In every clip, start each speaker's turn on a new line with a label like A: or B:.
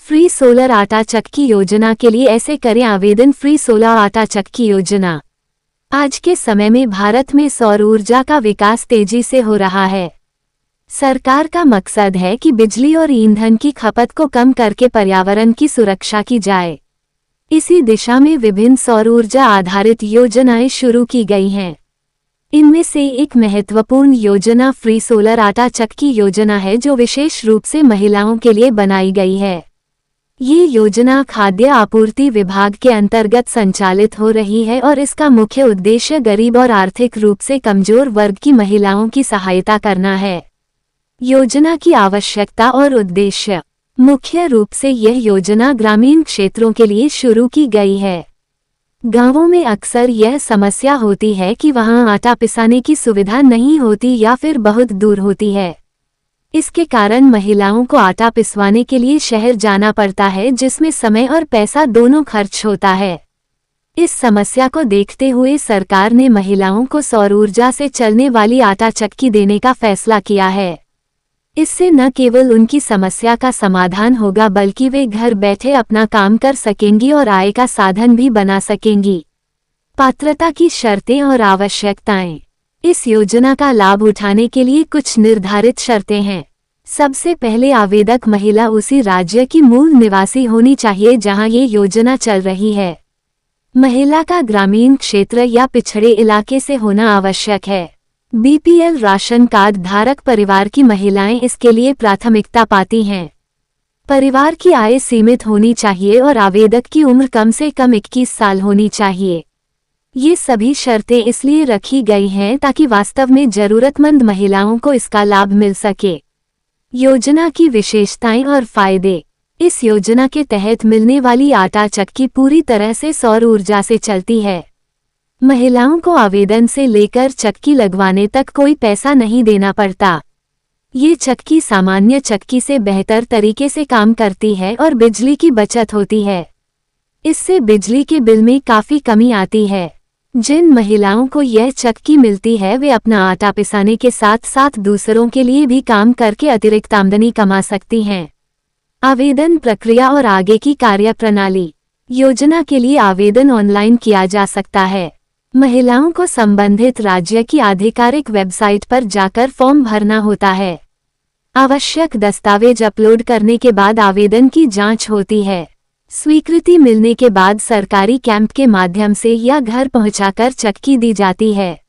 A: Free solar आटा चक्की योजना के लिए ऐसे करें आवेदन। फ्री सोलर आटा चक्की योजना। आज के समय में भारत में सौर ऊर्जा का विकास तेजी से हो रहा है। सरकार का मकसद है कि बिजली और ईंधन की खपत को कम करके पर्यावरण की सुरक्षा की जाए। इसी दिशा में विभिन्न सौर ऊर्जा आधारित योजनाएं शुरू की गई हैं। इनमें से एक महत्वपूर्ण योजना फ्री सोलर आटा चक्की योजना है, जो विशेष रूप से महिलाओं के लिए बनाई गई है। ये योजना खाद्य आपूर्ति विभाग के अंतर्गत संचालित हो रही है और इसका मुख्य उद्देश्य गरीब और आर्थिक रूप से कमजोर वर्ग की महिलाओं की सहायता करना है। योजना की आवश्यकता और उद्देश्य। मुख्य रूप से यह योजना ग्रामीण क्षेत्रों के लिए शुरू की गई है। गांवों में अक्सर यह समस्या होती है कि वहां आटा पिसाने की सुविधा नहीं होती या फिर बहुत दूर होती है। इसके कारण महिलाओं को आटा पिसवाने के लिए शहर जाना पड़ता है, जिसमें समय और पैसा दोनों खर्च होता है। इस समस्या को देखते हुए सरकार ने महिलाओं को सौर ऊर्जा से चलने वाली आटा चक्की देने का फैसला किया है। इससे न केवल उनकी समस्या का समाधान होगा, बल्कि वे घर बैठे अपना काम कर सकेंगी और आय का साधन भी बना सकेंगी। पात्रता की शर्तें और आवश्यकताएं। इस योजना का लाभ उठाने के लिए कुछ निर्धारित शर्तें हैं। सबसे पहले आवेदक महिला उसी राज्य की मूल निवासी होनी चाहिए जहां ये योजना चल रही है। महिला का ग्रामीण क्षेत्र या पिछड़े इलाके से होना आवश्यक है। बीपीएल राशन कार्ड धारक परिवार की महिलाएं इसके लिए प्राथमिकता पाती हैं। परिवार की आय सीमित होनी चाहिए और आवेदक की उम्र कम से कम 21 साल होनी चाहिए। ये सभी शर्तें इसलिए रखी गई हैं ताकि वास्तव में जरूरतमंद महिलाओं को इसका लाभ मिल सके। योजना की विशेषताएं और फायदे। इस योजना के तहत मिलने वाली आटा चक्की पूरी तरह से सौर ऊर्जा से चलती है। महिलाओं को आवेदन से लेकर चक्की लगवाने तक कोई पैसा नहीं देना पड़ता। ये चक्की सामान्य चक्की से बेहतर तरीके से काम करती है और बिजली की बचत होती है। इससे बिजली के बिल में काफी कमी आती है। जिन महिलाओं को यह चक्की मिलती है वे अपना आटा पिसाने के साथ साथ दूसरों के लिए भी काम करके अतिरिक्त आमदनी कमा सकती हैं। आवेदन प्रक्रिया और आगे की कार्यप्रणाली। योजना के लिए आवेदन ऑनलाइन किया जा सकता है। महिलाओं को संबंधित राज्य की आधिकारिक वेबसाइट पर जाकर फॉर्म भरना होता है। आवश्यक दस्तावेज अपलोड करने के बाद आवेदन की जांच होती है। स्वीकृति मिलने के बाद सरकारी कैंप के माध्यम से या घर पहुंचाकर चक्की दी जाती है।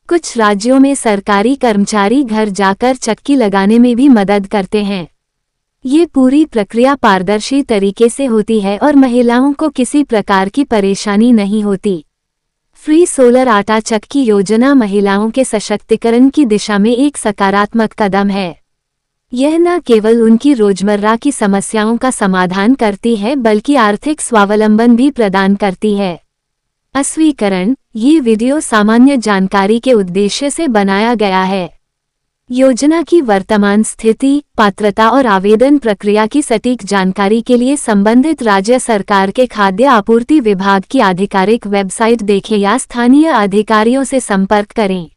A: कुछ राज्यों में सरकारी कर्मचारी घर जाकर चक्की लगाने में भी मदद करते हैं। ये पूरी प्रक्रिया पारदर्शी तरीके से होती है और महिलाओं को किसी प्रकार की परेशानी नहीं होती। फ्री सोलर आटा चक्की योजना महिलाओं के सशक्तिकरण की दिशा में एक सकारात्मक कदम है। यह न केवल उनकी रोजमर्रा की समस्याओं का समाधान करती है, बल्कि आर्थिक स्वावलंबन भी प्रदान करती है। अस्वीकरण। ये वीडियो सामान्य जानकारी के उद्देश्य से बनाया गया है। योजना की वर्तमान स्थिति, पात्रता और आवेदन प्रक्रिया की सटीक जानकारी के लिए संबंधित राज्य सरकार के खाद्य आपूर्ति विभाग की आधिकारिक वेबसाइट देखें या स्थानीय अधिकारियों से संपर्क करें।